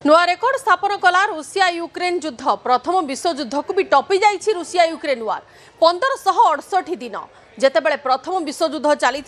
नुआ रेकर्ड स्थापन कला रूसिया यूक्रेन युद्ध प्रथम विश्वयुद्ध को भी टपी जाइए रूसिया यूक्रेन वार 1568 दिन जेतेबेले प्रथम विश्वयुद्ध चली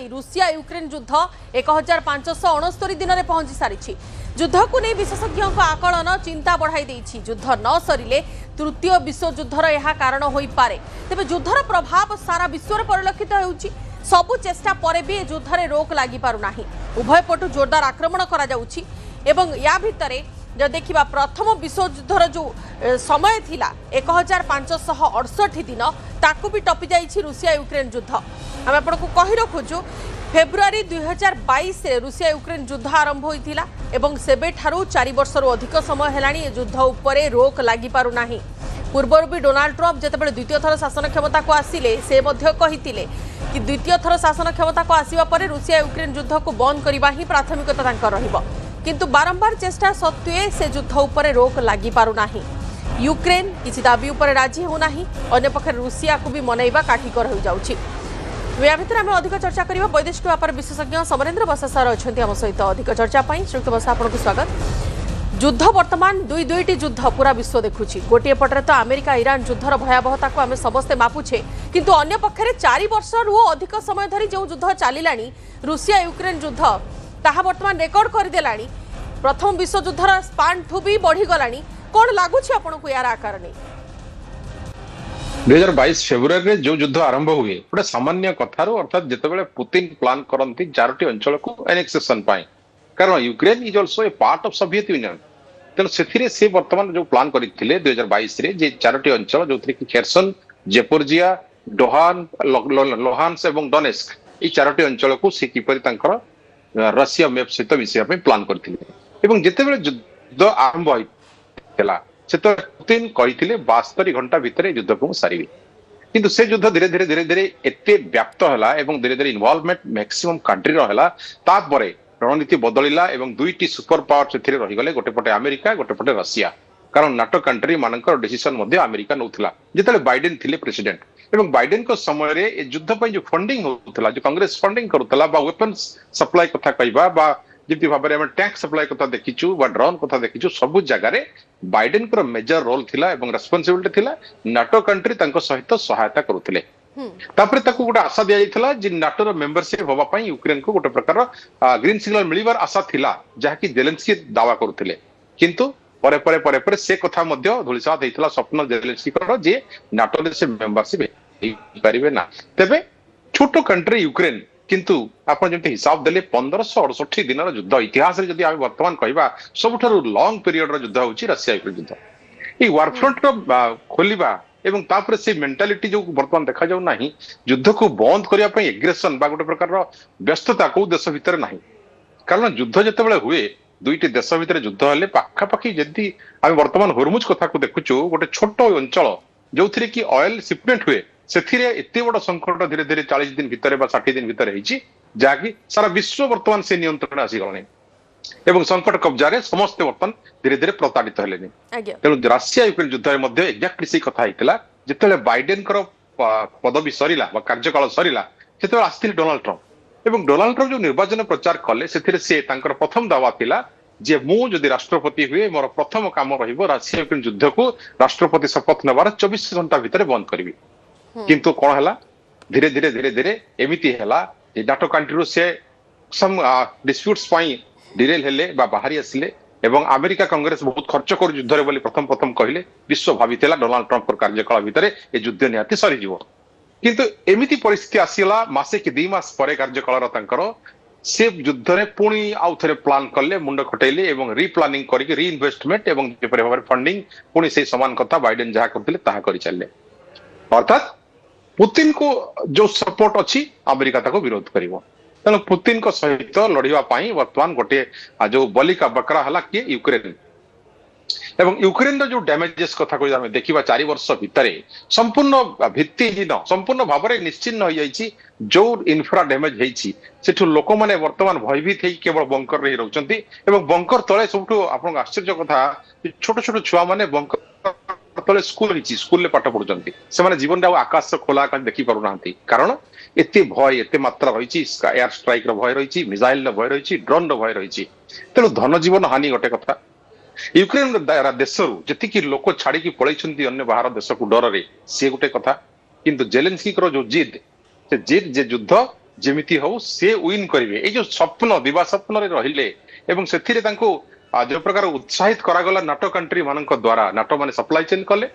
रूसिया यूक्रेन युद्ध 1569 दिन में पहुंची सारी युद्ध को नहीं विशेषज्ञों आकलन चिंता बढ़ाई युद्ध न सरिले तृतीय विश्वयुद्धर यह कारण हो पारे तेबे युद्धर प्रभाव सारा विश्व में परिलक्षित होउछि सबु चेष्टा पर भी युद्धरे रोक लगी पारुना उभय पटु जोरदार आक्रमण करा जाउछि एवं या भितरे जब देखा प्रथम विश्वयुद्धर जो समय थिला 1568 दिन ताकू भी टपी जाइए रूसिया यूक्रेन युद्ध आम आपको कही रखुचु फेब्रुआरी 2022 रे रूसिया यूक्रेन युद्ध आरंभ होइथिला एवं सेबे ठारू 4 वर्ष अधिक समय हेलानी युद्ध उपरे रोक लगी पारुना पूर्वर भी डोनाल्ड ट्रम्प जितेबाला द्वितीय थर शासन क्षमता को आसिले से मध्य कहिथिले कि द्वितीय थर शासन क्षमता को आसिबा परे रूसिया यूक्रेन युद्ध को बंद करबा ही प्राथमिकता तांकर रहिबो किंतु बारंबार चेष्टा सत्वे से युद्ध उपरे रोक लगी पारुना यूक्रेन किसी दाबी उपरे राजी होना अन्य पक्ष रूसिया को भी मनैबा काठिकर हो जाउछि या भितर आम अधिक चर्चा करबा वैदेशिक व्यापार विशेषज्ञ समरेंद्र बसा सर अच्छा आम सहित अधिक चर्चा श्रीयुक्त बसा आपको स्वागत युद्ध वर्तमान दुईटी युद्ध पूरा विश्व देखुछि गोटे पटरे तो अमेरिका ईरान युद्धर भयावहता को आम समस्ते मापुछे किंतु अन्य पक्षरे 4 वर्ष अधिक समय धरी जो युद्ध चलिलानी रूसिया यूक्रेन युद्ध ताहा वर्तमान रेकर्ड करदेलानी प्रथम विश्वयुद्धर स्पान ठू भी बढ़ीगलानी कौन लगुच आपको यार आकार नहीं 2022 फेब्रुआरी जो युद्ध आरंभ हुए गोटे सामान्य कथार अर्थात जितेबाला पुतिन प्लान करती 4टी अंचल को एनेक्सेशन कारण Ukraine is also a part of Soviet union तेणु से वर्तमान जो प्लान करते 2022 रे जे 4टी अंचल जो थी खेरसन जेपोर्जिया डोहान लोहान्स एवं डोनेस्क ये 4टी अंचल को से किपरि तांकर रशिया मैप सहित मिसाइबा प्लान करते जितेबाला युद्ध आरंभ होता से तो पुतिन कहते 72 घंटा भितर युद्ध को सारे किंतु से युद्ध धीरे धीरे धीरे धीरे एते व्याप्त है धीरे धीरे इनवॉल्वमेंट मैक्सिमम कंट्री है रणनीति बदलिला एवं दुईटी सुपर पावर से रहीगले गोटे पटे अमेरिका गोटे पटे रशिया कारण नाटो कंट्री मानकर डिसीजन अमेरिका नौला जिते बाइडेन थिले प्रेसिडेंट एवं बाइडेन को समय रे युद्ध पर जो फंडिंग होता जो कांग्रेस फंडिंग करुला वेपन्स सप्लाई कथा कहवा जमी भाव में टैंक सप्लाई कथा देखीचु ड्रोन कथा देखीचु सब जगह बाइडेन को मेजर रोल थिला एवं रेस्पॉन्सिबिलिटी थिला नाटो कंट्री तांको सहित सहायता करुथिले तापर ताकू गोटे आशा दिया जाइथिला जे नाटोर मेंबरशिप होबा पई यूक्रेन को गोटे प्रकार ग्रीन सिग्नल मिलिबार आशा थिला जहाँकि जेलेंस्की दावा करुथिले किंतु परे परे परे परे से कथा मध्य धूलिसात हेइथिला स्वप्न जेलेंस्की कर जे नाटो ने से मेंबरशिप हेइ परिबे ना तेबे छोटो कंट्री यूक्रेन किंतु आपण जंते हिसाब देले 1568 दिन युद्ध इतिहास रे जदि आमे वर्तमान कहबा सबठारु लॉन्ग पीरियड रो युद्ध होची रशिया यूक्रेन युद्ध ई वार फ्रंट रो खोलिबा एवं तापर से मेंटालिटी जो वर्तमान देखा जाऊ नाही युद्ध को बंद करिया पई एग्रेशन बा गोटे प्रकार रो व्यस्तता को देश भीतर नाही कारण युद्ध जतेबेले हुए दुईटी देश भीतर युद्ध हेले पाखापाखी जदि आमे वर्तमान हरमुज कथा को देखुचु गोटे छोट अंचल जो थी कि ऑयल शिपमेंट हुए से एत बड़ संकट धीरे धीरे 40 दिन भितर 60 दिन भितर जहाँकि सारा विश्व वर्तमान से नियंत्रण आसीगलानी एवं संकट कब्जा समस्ते वर्तमान धीरे धीरे प्रताड़ित हेले तेणु रशिया यूक्रेन युद्ध एक्जाक्टली से कथा होता जिते बाइडेन पदवी सरीला कार्यकाल सरीला से आसते डोनाल्ड ट्रम्प एवं डोनाल्ड ट्रम्प जो निर्वाचन प्रचार कले से प्रथम दावा थिला जे मु जदि राष्ट्रपति हुए मोर प्रथम काम रहिबो रशिया यूक्रेन युद्ध को राष्ट्रपति शपथ नेबार 24 घंटा भितर बंद करिवि किंतु कौन है धीरे धीरे धीरे धीरे एमती है नाटो कंट्री से सम डिस्प्यूट्स डिरेल हेले बाहरी आसिले एवं अमेरिका कांग्रेस बहुत खर्च कर युद्ध बोली प्रथम प्रथम कहले विश्व भावी डोनाल्ड ट्रम्प कार्यकाल भितर ये युद्ध निहाती सरीज किंतु एमती परिस्थिति आसीगला मासे कि 2 मास पर कार्यकाल से युद्ध में पुणी आउ थे प्लान कले मुंड खटेले रिप्लानिंग करके रीइन्वेस्टमेंट और जेपरि भाव फंडिंग पुणी से समान कथा बाइडेन जहाँ करते कर चलले अर्थात पुतिन को जो सपोर्ट अच्छी अमेरिका ताको विरोध करिवो तेणु पुतिन को सहित लड़िबा पाई वर्तमान गोटे जो बलिका बकरा हला कि यूक्रेन एवं यूक्रेन जो डैमेजेस कथा को आमे देखिबा 4 वर्ष भितरे संपूर्ण भित्तिहीन संपूर्ण भाव में निश्चिन्न हो जाइछि जो इन्फ्रा डैमेज हेछि सेठु लोक माने वर्तमान भयभीत हे केवल बंकर रही रहउचंती एवं बंकर तळे सबठु आपन आश्चर्य कथा छोट छोट छुआ माने बंकर तले स्कूल स्कूल पाठ पढ़ुंट से जीवन आकाश खोला आकाश देखी पारना कारण एत भय एत मात्रा रही एयर स्ट्राइक भय रही मिसाइल भय रही ड्रोन भय रही तेणु धन जीवन हानि गोटे कथा ୟୁକ୍ରେନ ଦେଶରୁ ଯେତିକି ଲୋକ ଛାଡିକି ପଳେଇଛନ୍ତି ଅନ୍ୟ ବାହାର ଦେଶକୁ ଡରରେ ସିଏ ଗୋଟେ କଥା, କିନ୍ତୁ ଜେଲେନ୍ସ୍କିଙ୍କର ଯୋଉ ଜିଦ୍, ସେ ଜିଦ୍ ଯେ ଯୁଦ୍ଧ ଯେମିତି ହଉ ସେ ୱିନ୍ କରିବେ, ଏଇ ଯୋଉ ସ୍ୱପ୍ନ ଦିବା ସ୍ୱପ୍ନରେ ରହିଲେ ଏବଂ ସେଥିରେ ତାଙ୍କୁ ଯୋଉ ପ୍ରକାର ଉତ୍ସାହିତ କରାଗଲା ନାଟୋ କଣ୍ଟ୍ରି ମାନଙ୍କ ଦ୍ୱାରା, ନାଟୋ ମାନେ ସପ୍ଲାଇ ଚେନ୍ କଲେ,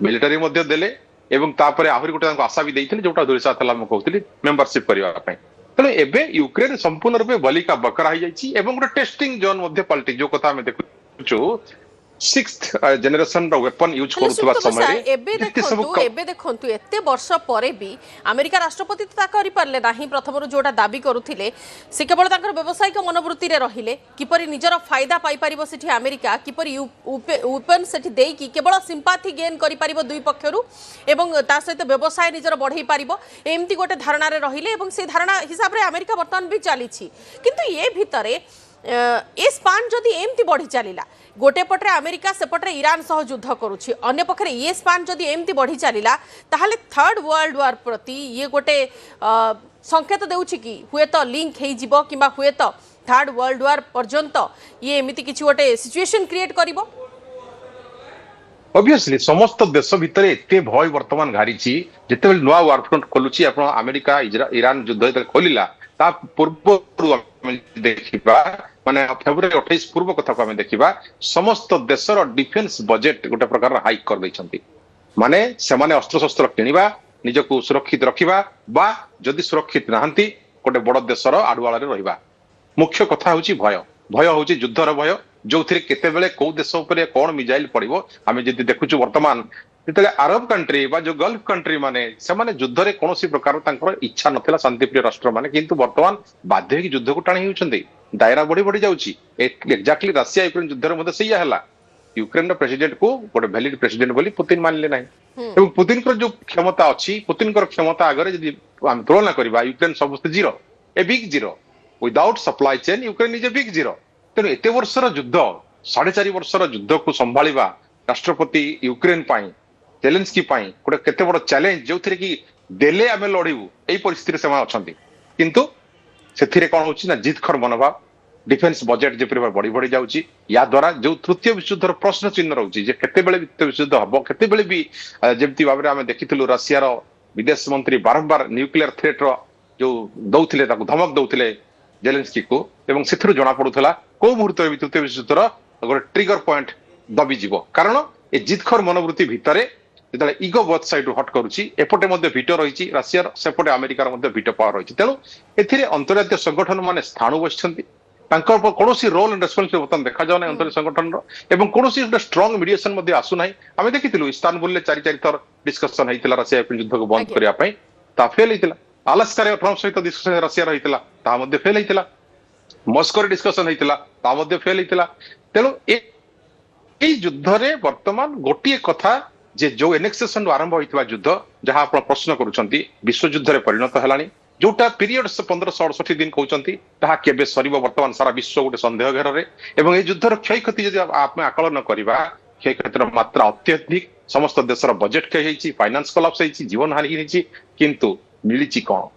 ମିଲିଟାରୀ ମଧ୍ୟ ଦେଲେ ଏବଂ ତାପରେ ଆହୁରି ଗୋଟେ ତାଙ୍କୁ ଆଶା ବି ଦେଇଥିଲେ ଯୋଉଟା ଦୁରିଶା ଥିଲା ମୁଁ କହୁଥିଲି ମେମ୍ବରସିପ କରିବା ପାଇଁ। ତେଣୁ ଏବେ ୟୁକ୍ରେନ ସମ୍ପୂର୍ଣ୍ଣ ରୂପେ ବଲିକା ବକରା ହେଇଯାଇଛି ଏବଂ ଗୋଟେ ଟେଷ୍ଟିଂ ଜୋନ୍ ମଧ୍ୟ ପାଲଟି, ଯୋଉ କଥା ଆମେ ଦେଖୁଛୁ ସିକ୍ସଥ ଜେନେରେସନ ର ୱେପନ ୟୁଜ ହେଲେ କରୁଥିବା ସୁବ୍ରତ ସମୟରେ ସାର୍, ଏବେ ଦେଖନ୍ତୁ ଏତେ ବର୍ଷ ପରେ ବି ଆମେରିକା ରାଷ୍ଟ୍ରପତି ତ ତା କରିପାରିଲେ ନାହିଁ। ପ୍ରଥମରୁ ଯୋଉଟା ଦାବି କରୁଥିଲେ ସେ କେବଳ ତାଙ୍କର ବ୍ୟବସାୟିକ ମନୋବୃତ୍ତିରେ ରହିଲେ, କିପରି ନିଜର ଫାଇଦା ପାଇପାରିବ ସେଠି ଆମେରିକା, କିପରି ୱେପନ ସେଠି ଦେଇକି କେବଳ ସିମ୍ପାଥି ଗେନ୍ କରିପାରିବ ଦୁଇ ପକ୍ଷରୁ ଏବଂ ତା ସହିତ ବ୍ୟବସାୟ ନିଜର ବଢ଼େଇ ପାରିବ, ଏମିତି ଗୋଟେ ଧାରଣାରେ ରହିଲେ ଏବଂ ସେ ଧାରଣା ହିସାବରେ ଆମେରିକା ବର୍ତ୍ତମାନ ବି ଚାଲିଛି। କିନ୍ତୁ ଏ ଭିତରେ ए स्पान जदि एमती बढ़ी चलला, गोटे पटे अमेरिका सेपटे ईरान सह युद्ध करुछि, अन्य पक्षरे ये स्पान जदि एमती बढ़ी चलला ताहले थर्ड वर्ल्ड वार प्रति ये गोटे संकेत देउछि कि हुए तो लिंक हेइ जिवो किबा हुए तो थर्ड वर्ल्ड वार पर्यंत ये एमती किछि गोटे सिचुएशन क्रिएट करिवो। ऑब्वियसली समस्त देश भितर एते भय वर्तमान घारी जिते नुआ वार फ्रंट खोलुची आपण अमेरिका ईरान युद्ध जेते खोलिला ता पूर्व देखिबा माने फेब्रुआरी 28 पूर्व कथा को हमें देखिबा समस्त देशर डिफेंस बजेट गोटे प्रकार हाइक कर दैछंती, माने सेमाने अस्त्र शस्त्र किनिबा निजको सुरक्षित रखिबा बा जदि सुरक्षित नाहंती गोटे बड़ देशर आडुआଳରେ रहिबा। मुख्य कथा होची भय, भय होची युद्धर भय जो थिरे केते बेले को देश ऊपर कोन मिसाइल पड़िबो। आमे जदि देखुछु वर्तमान जेतले अरब कंट्री बा जो गल्फ कंट्री माने सेमाने युद्ध रे कोनोसी प्रकार तांकर इच्छा नथिला शांतिप्रिय राष्ट्र माने, किंतु वर्तमान बाध्य कि युद्ध को टाणी होउछन्ती, दायरा बढ़ी बढ़ी जाउची। एक्जेक्टली रशिया यूक्रेन युद्ध रे मध्ये सैया हला, यूक्रेन रो प्रेसिडेंट को गोटे वैलिड प्रेसिडेंट बोली पुतिन मानले नाही एवं पुतिन को जो क्षमता अछि, पुतिन को क्षमता आगरे यदि हम तुलना करबा यूक्रेन सबसे zero, a big zero without supply chain Ukraine is a big zero. तेणु एते वर्षर युद्ध 4.5 वर्षर युद्ध को संभाळिबा राष्ट्रपति यूक्रेन पाई जेलेन्स्की पाई गोटे केते बड़ चैलेंज जो थिरे कि देले आमे लड़िबू एई परिस्थिति से अछंती, किंतु सेथिरे कोन होची ना जितखर मनोभाव, डिफेंस बजेट जे परिवार बढ़ी बढ़ी जाउची, या द्वारा जो तृतीय विश्वयुद्धर प्रश्न चिन्ह रहउची जे केते बेले तृतीय विश्वयुद्ध हबो, केते बेले भी जेमती भाबरे आमे देखिथिलु रशिया रो विदेश मंत्री बारंबार न्यूक्लियर थ्रेट रो जो दउथिले ताकू धमक दउथिले जेलेन्स्की को एवं सेथिरु जणा पडुथला को मुहूर्त भी तृतीय विश्वयुद्धर गोटे ट्रिगर पॉइंट दबी जीवो, कारण ए जितखर मनोवृत्ति भितरे जेतले इगो बोथ साइड हट करूची, एपटे मध्ये भिटो रहिची रशिया सेपटे अमेरिकार मध्ये भिटो पावर रहिची। तेणु एथिरे अंतर्जातीय संगठन माने स्थाणु बसिछंती, तांकर कोनोसी रोल एंड रेस्पॉन्सिबिलिटी वर्तमान देखा जाउ नै अंतर्जातीय संगठन रो एवं कोनोसी गोटे स्ट्रांग मीडिएशन मध्ये आसु नै। आमे देखिथिलु इस्तानबुल ले 4 थर डिस्कशन हैतिला रशिया यूक्रेन युद्ध को बंद करिया पई, ता फेल हैतिला। अलास्का रे ट्रम्प सहित डिस्कशन रशिया रहितिला, ता मध्ये फेल हैतिला। मस्को रे डिस्कशन हैतिला, ता मध्ये फेल हैतिला। तेणु ए युद्ध रे वर्तमान गोटिए कथा जे जो एनेक्सेशन आरंभ होइतबा युद्ध जहां आपण प्रश्न करूछंती विश्व युद्ध रे परिणत हलानी, जोटा पीरियड 1568 दिन कहउछंती ताहा केबे सरीबो वर्तमान सारा विश्व गोटे संदेह घेर रे एवं ए युद्धर क्षयक्षति यदि आपमे आकलन करिबा क्षयक्षतिर मात्रा अत्यधिक, समस्त देशर बजेट क्षय हेछि, फाइनान्स कोलैप्स हेछि, जीवन हानि हेछि, किंतु मिलिछि कोन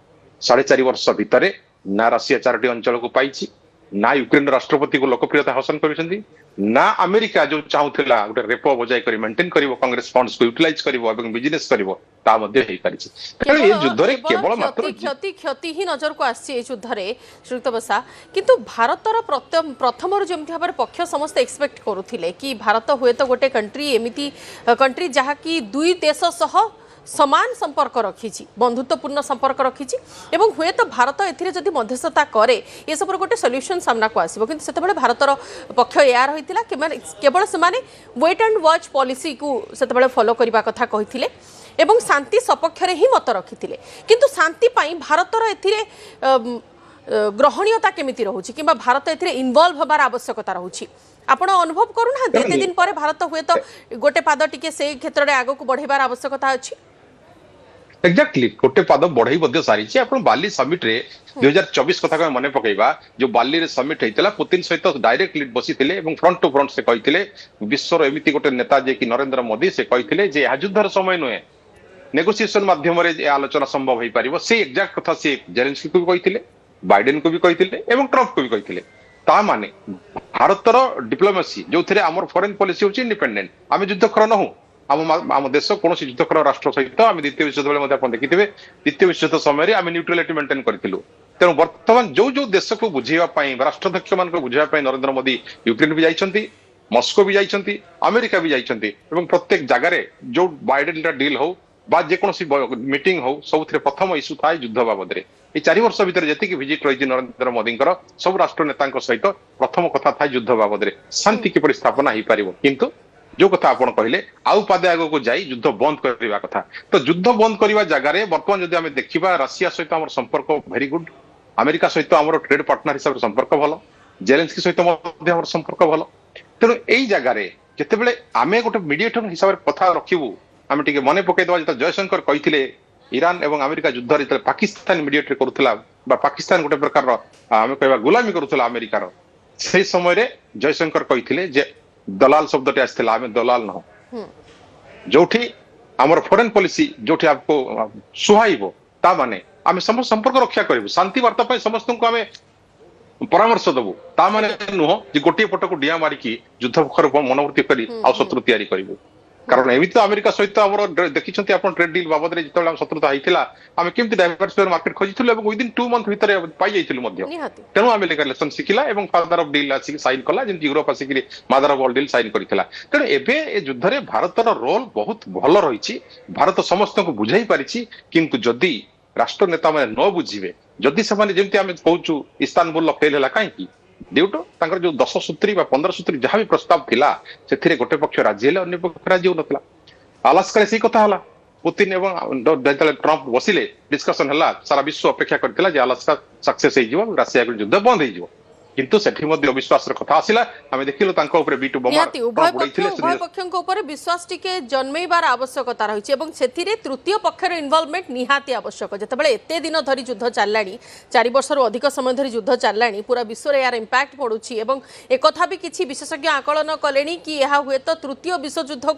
4.5 वर्ष भितरे ना रशिया 4टी अंचल को पाइछि, ना यूक्रेन राष्ट्रपति को लोकप्रियता हासिल करिसंती, ना अमेरिका जो चाहूला गोटे रेपो बजाय करी मेंटेन करिवो कांग्रेस फंड्स को यूटिलाइज करिवो एवं बिजनेस करिवो ता मध्ये हेइ परिछि। तेणु ए युद्ध रे केवल मात्र क्षति ही नजर को आसी ए युद्ध रे श्रीयुक्त बसा, किंतु भारतर प्रथम जेमति भाबरे पक्ष समस्त एक्सपेक्ट करूथिले कि भारत हुए तो गोटे कंट्री एमिति कंट्री जहा कि दुई देश सह समान संपर्क रखी, बंधुत्वपूर्ण संपर्क रखी एवं हुए तो भारत एथिरे जदि मध्यस्थता करे ये सब गोटे सॉल्यूशन सामना को आसीबो, किंतु सेतेबेले भारतर पक्ष या रहितिला केवल सेमाने वेट एंड वॉच पॉलिसी को सेतेबेले फॉलो करबा कथा कहिथिले एवं शांति सपक्षरे ही मत रखिथिले, किंतु शांति पाई भारतर एथिरे ग्रहणीयता केमिति रहउची किबा भारत एथिरे इन्वॉल्व होबार आवश्यकता रहउची, आपण अनुभव करूना एते दिन पर भारत हुए तो गोटे पाद टिके से क्षेत्र रे आगो को बढ़ेबार आवश्यकता अछि। एक्जेक्टली गोटे पाद बढ़ई मध्य सारी आप बाली समिट रे 2024 कथा मन पकईबा जो बाली रे समिट होता पुतिन सहित डायरेक्ट लीड बसी फ्रंट टू फ्रंट से कहते विश्वर एमती गोटे नेता जे कि नरेंद्र मोदी से कहते जे युद्धर समय नुहे नेगोसिएशन माध्यम आलोचना संभव हो पार से एक्जाक्ट कथा से जेलेन्स्की को भी कहते, बाइडेन को भी कहते एवं ट्रम्प को भी कहते। ता माने भारतर डिप्लोमेसी जो आम फॉरेन पॉलिसी होची इंडिपेंडेंट आम युद्धकर नहु आम देश कौन युद्धकर राष्ट्र सहित आम द्वितीय विश्वयुद्ध बेले आप देखिथे द्वितीय विश्वयुद्ध समय आम न्यूट्रालिटी मेंटेन करूँ तेणु बर्तमान जो जो देश को बुझेवाई राष्ट्रध्यक्ष मान बुझेवाई नरेंद्र मोदी यूक्रेन भी जाइछंती मस्को भी जाइछंती अमेरिका भी जाइछंती एवं प्रत्येक जगह जो बाइडेन डील हो बा जेकोसी मीटिंग हो सब प्रथम इश्यू था युद्ध बाबद में ये 4 वर्ष भितर जी विजिट रही नरेंद्र मोदी सब राष्ट्र नेता सहित प्रथम कथा था युद्ध बाबद में शांति किपरि स्थापना हो पार किंतु जो कथा आप कहले आउ पादे आग को जाई युद्ध बंद करवा कथा तो युद्ध बंद करवा जगह बर्तमान जब आम देखा रशिया सहित आम संपर्क वेरी गुड अमेरिका सहित आम ट्रेड पार्टनर हिसाब से संपर्क भल जेलेंस्की सहित संपर्क भल तेणु यही जगार जिते आम गोटे मीडिएटर हिसाब से कथा रखू आम टे मन पकईदे जो जयशंकर कहते ईरान एवं अमेरिका युद्ध जो पाकिस्तान मीडिएटर करुला पाकिस्तान गोटे प्रकार आम कह गुलामी करुला अमेरिकार से समय जयशंकर कहते दलाल शब्द आसाला आम दलाल न जो आमर फॉरेन पॉलिसी जो आपको सुहाइब ता माने आम समस्त संपर्क रक्षा करूँ शांति वार्ता समस्त को आम परामर्श दबू ता माने नुह गोटे पट को डिया मारिकी युद्ध मनोवृत्ति करी शत्रु तैयारी करूँ कारण एमती तो अमेरिका सहित आम देखिए आप ट्रेड डील बाबद में जो शत्रुता होता आम केमती डाइवर्सिफायर मार्केट खोजिलु विदिन 2 मंथ भितर पाई तेणु आम रिलेसन शिखला फादर ऑफ डील आसिक साइन कला जमी यूरोप आसिक mother of all deal sign करथिला तेणु एबे ए युद्ध रे भारतर रोल बहुत भल रही भारत समस्त को बुझाई पारिछि किंतु जदि राष्ट्र नेता माने न बुझिबे जदि से जमी आम कहूँ इस्तानबुल फेल है कहीं ड्यू टू जो 10 सूत्री 15 सूत्री जहाँ भी प्रस्ताव थिला से गोटे पक्ष राजी है अन्य पक्ष राजी होना अलास्का से कथा है पुतिन एवं ट्रंप बसिले डिस्कसन है सारा विश्व अपेक्षा करथिला जे अलास्का सक्सेस हो राशिया युद्ध बंद हो किंतु सेठी मध्य विश्वास कथा आसिला आमे देखिलो तांको ऊपर B2 बोमा उभय पक्षक ऊपर विश्वास टिके जन्मेबार आवश्यकता रही एवं सेथिरे तृतीय पक्षर इन्वॉल्वमेंट निहाती आवश्यक जेतेबेले एते दिन धरी युद्ध चललानी 4 वर्षर अधिक समय धरी युद्ध चललानी पूरा विश्व रे यार इंपैक्ट पडुची एवं एकथा भी किछि विशेषज्ञ आकलन कलेनी कि यहा हुए तो तृतीय विश्व युद्ध